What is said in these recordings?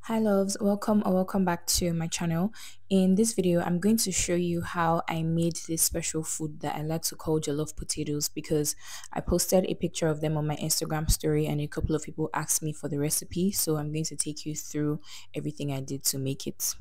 Hi loves, welcome or welcome back to my channel. In this video, I'm going to show you how I made this special food that I like to call jollof potatoes because I posted a picture of them on my Instagram story and a couple of people asked me for the recipe. So I'm going to take you through everything I did to make it.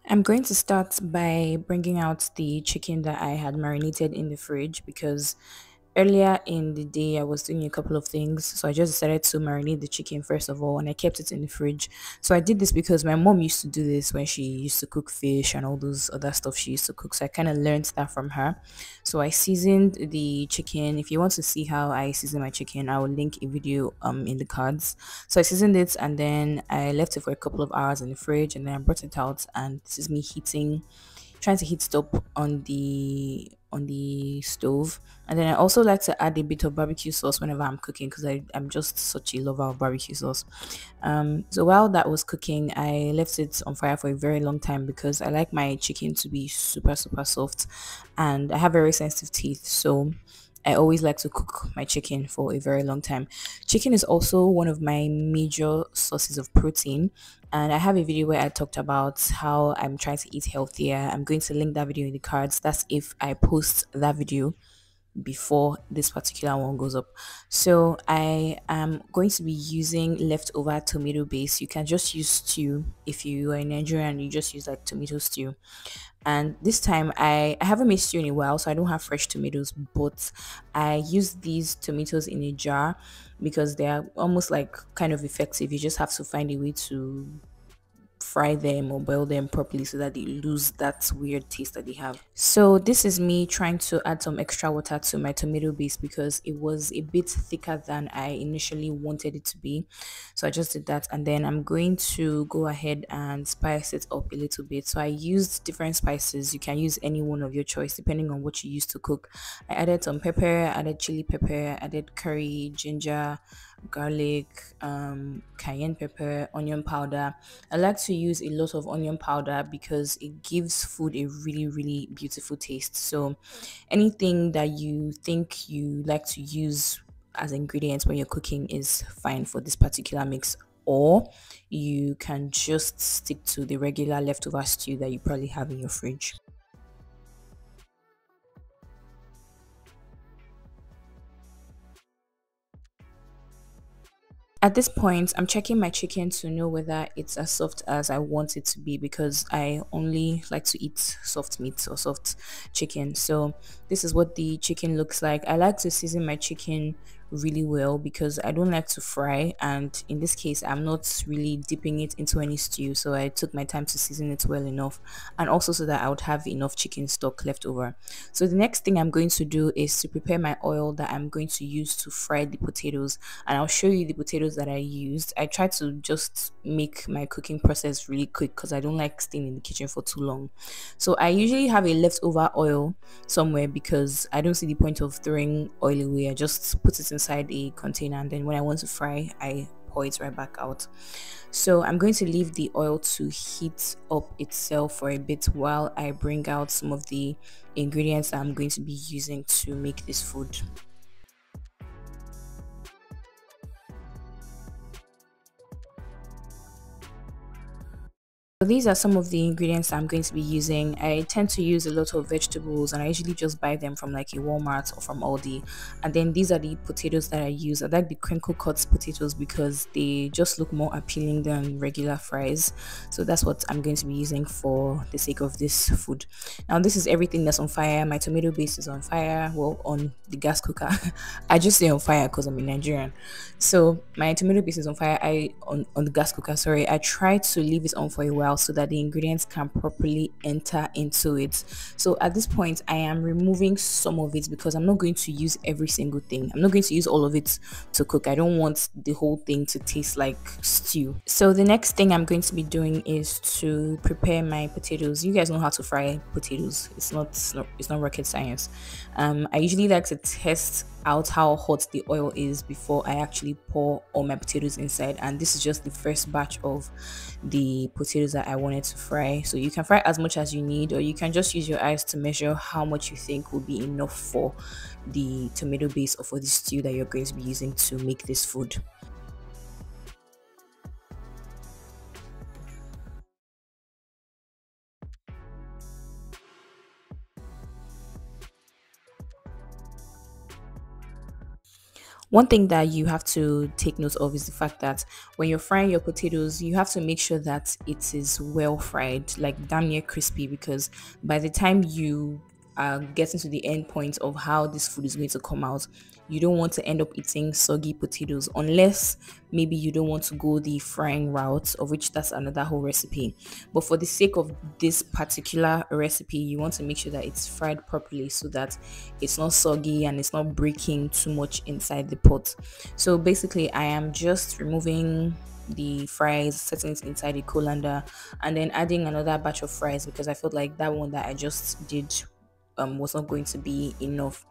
I'm going to start by bringing out the chicken that I had marinated in the fridge because earlier in the day I was doing a couple of things, so I just decided to marinate the chicken first of all and I kept it in the fridge. So I did this because my mom used to do this when she used to cook fish and all those other stuff she used to cook, so I kind of learned that from her. So I seasoned the chicken. If you want to see how I season my chicken, I will link a video in the cards. So I seasoned it and then I left it for a couple of hours in the fridge and then I brought it out, and this is me heating, trying to heat stop on the stove. And then I also like to add a bit of barbecue sauce whenever I'm cooking because I'm just such a lover of barbecue sauce. So while that was cooking, I left it on fire for a very long time because I like my chicken to be super soft and I have very sensitive teeth, so I always like to cook my chicken for a very long time. Chicken is also one of my major sources of protein, and I have a video where I talked about how I'm trying to eat healthier. I'm going to link that video in the cards. That's if I post that video before this particular one goes up. So I am going to be using leftover tomato base. You can just use stew. If you are in Nigeria and you just use like tomato stew, and this time I haven't made stew in a while, so I don't have fresh tomatoes, but I use these tomatoes in a jar because they are almost like kind of effective. You just have to find a way to fry them or boil them properly so that they lose that weird taste that they have. So this is me trying to add some extra water to my tomato base because it was a bit thicker than I initially wanted it to be. So I just did that, and then I'm going to go ahead and spice it up a little bit. So I used different spices. You can use any one of your choice depending on what you use to cook. I added some pepper, added chili pepper, added curry, ginger, garlic, cayenne pepper, onion powder. I like to use a lot of onion powder because it gives food a really beautiful taste. So anything that you think you like to use as ingredients when you're cooking is fine for this particular mix, or you can just stick to the regular leftover stew that you probably have in your fridge. At this point, I'm checking my chicken to know whether it's as soft as I want it to be because I only like to eat soft meat or soft chicken. So this is what the chicken looks like. I like to season my chicken really well because I don't like to fry, and in this case I'm not really dipping it into any stew, so I took my time to season it well enough, and also so that I would have enough chicken stock left over. So the next thing I'm going to do is to prepare my oil that I'm going to use to fry the potatoes, and I'll show you the potatoes that I used. I try to just make my cooking process really quick because I don't like staying in the kitchen for too long. So I usually have a leftover oil somewhere because I don't see the point of throwing oil away. I just put it inside a container, and then when I want to fry, I pour it right back out. So I'm going to leave the oil to heat up itself for a bit while I bring out some of the ingredients that I'm going to be using to make this food. So these are some of the ingredients I'm going to be using. I tend to use a lot of vegetables and I usually just buy them from like a Walmart or from Aldi. And then these are the potatoes that I use. I like the crinkle cut potatoes because they just look more appealing than regular fries. So that's what I'm going to be using for the sake of this food. Now this is everything that's on fire. My tomato base is on fire, well, on the gas cooker. I just say on fire because I'm in Nigerian. So my tomato base is on fire. On the gas cooker, sorry. I try to leave it on for a while so that the ingredients can properly enter into it. So at this point I am removing some of it because I'm not going to use every single thing. I'm not going to use all of it to cook. I don't want the whole thing to taste like stew. So the next thing I'm going to be doing is to prepare my potatoes. You guys know how to fry potatoes. It's not rocket science. I usually like to test out how hot the oil is before I actually pour all my potatoes inside, and this is just the first batch of the potatoes that that I wanted to fry. So you can fry as much as you need, or you can just use your eyes to measure how much you think will be enough for the tomato base or for the stew that you're going to be using to make this food. One thing that you have to take note of is the fact that when you're frying your potatoes, you have to make sure that it is well fried, like damn near crispy, because by the time you are getting to the end point of how this food is going to come out, you don't want to end up eating soggy potatoes unless maybe you don't want to go the frying route, of which that's another whole recipe. But for the sake of this particular recipe, you want to make sure that it's fried properly so that it's not soggy and it's not breaking too much inside the pot. So basically, I am just removing the fries, setting it inside the colander, and then adding another batch of fries because I felt like that one that I just did was not going to be enough.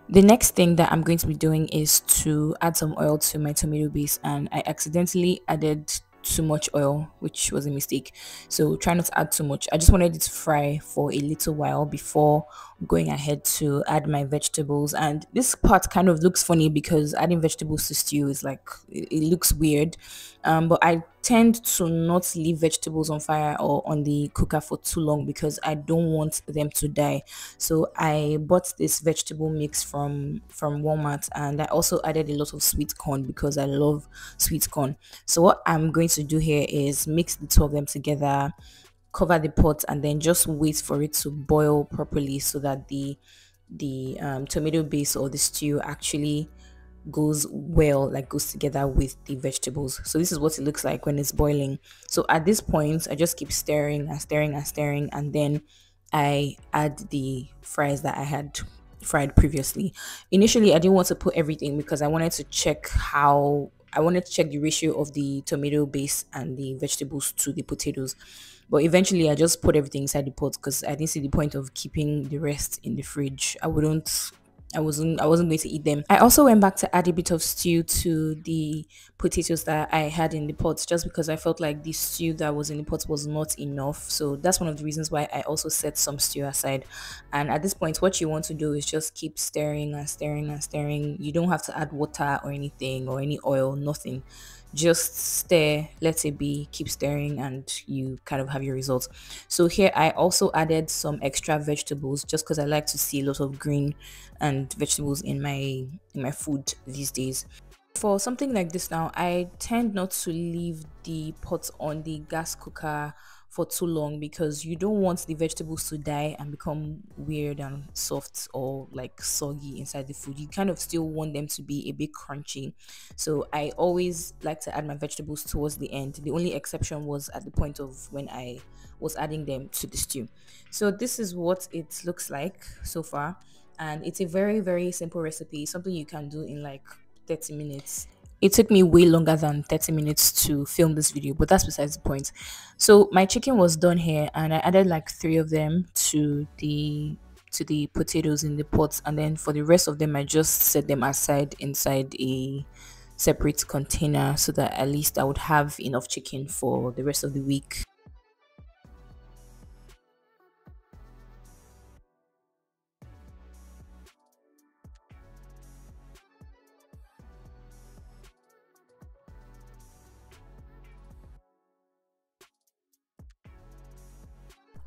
The next thing that I'm going to be doing is to add some oil to my tomato base, and I accidentally added too much oil, which was a mistake. So try not to add too much. I just wanted it to fry for a little while before going ahead to add my vegetables. And this part kind of looks funny because adding vegetables to stew is like it looks weird. But I tend to not leave vegetables on fire or on the cooker for too long because I don't want them to die. So I bought this vegetable mix from Walmart, and I also added a lot of sweet corn because I love sweet corn. So what I'm going to do here is mix the two of them together, cover the pot, and then just wait for it to boil properly so that the tomato base or the stew actually goes well, like goes together with the vegetables. So this is what it looks like when it's boiling. So at this point I just keep stirring and stirring and stirring, and then I add the fries that I had fried previously. Initially I didn't want to put everything because I wanted to check the ratio of the tomato base and the vegetables to the potatoes. But eventually I just put everything inside the pot because I didn't see the point of keeping the rest in the fridge. I wasn't going to eat them. I also went back to add a bit of stew to the potatoes that I had in the pot just because I felt like the stew that was in the pot was not enough. So that's one of the reasons why I also set some stew aside. And at this point, what you want to do is just keep stirring and stirring and stirring. You don't have to add water or anything or any oil, nothing. Just stir, let it be, keep stirring, and you kind of have your results. So here I also added some extra vegetables just because I like to see a lot of green and vegetables in my food these days. For something like this now, I tend not to leave the pot on the gas cooker for too long because you don't want the vegetables to die and become weird and soft or like soggy inside the food. You kind of still want them to be a bit crunchy. So I always like to add my vegetables towards the end. The only exception was at the point of when I was adding them to the stew. So this is what it looks like so far, and it's a very very simple recipe, something you can do in like 30 minutes. It took me way longer than 30 minutes to film this video, but that's besides the point. So my chicken was done here, and I added like three of them to the potatoes in the pot, and then for the rest of them I just set them aside inside a separate container so that at least I would have enough chicken for the rest of the week.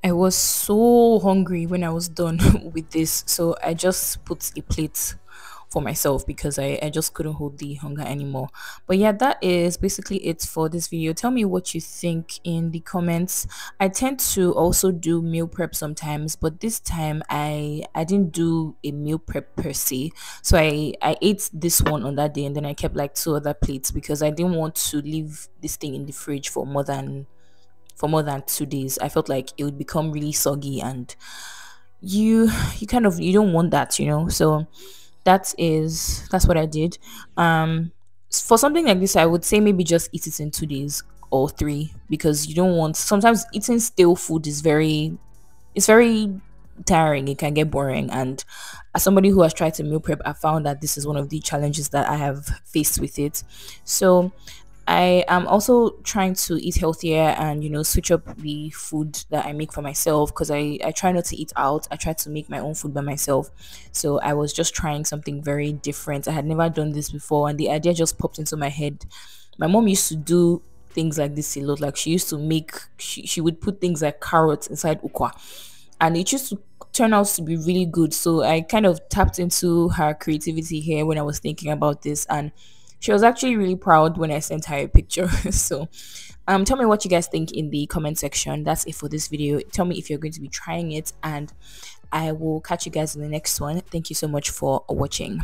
I was so hungry when I was done with this, so I just put a plate for myself because I just couldn't hold the hunger anymore. But yeah, that is basically it for this video. Tell me what you think in the comments. I tend to also do meal prep sometimes, but this time I didn't do a meal prep per se. So I ate this one on that day, and then I kept like two other plates because I didn't want to leave this thing in the fridge for more than 2 days. I felt like it would become really soggy, and you don't want that. So that's what I did. For something like this, I would say maybe just eat it in 2 days or three, because you don't want, sometimes eating stale food is very, it's very tiring. It can get boring. And as somebody who has tried to meal prep, I found that this is one of the challenges that I have faced with it. So I am also trying to eat healthier and, switch up the food that I make for myself, because I try not to eat out. I try to make my own food by myself. So I was just trying something very different. I had never done this before, and the idea just popped into my head. My mom used to do things like this a lot. Like she used to make, she would put things like carrots inside ukwa, and it used to turn out to be really good. So I kind of tapped into her creativity here when I was thinking about this, and she was actually really proud when I sent her a picture. So tell me what you guys think in the comment section. That's it for this video. Tell me if you're going to be trying it, and I will catch you guys in the next one. Thank you so much for watching.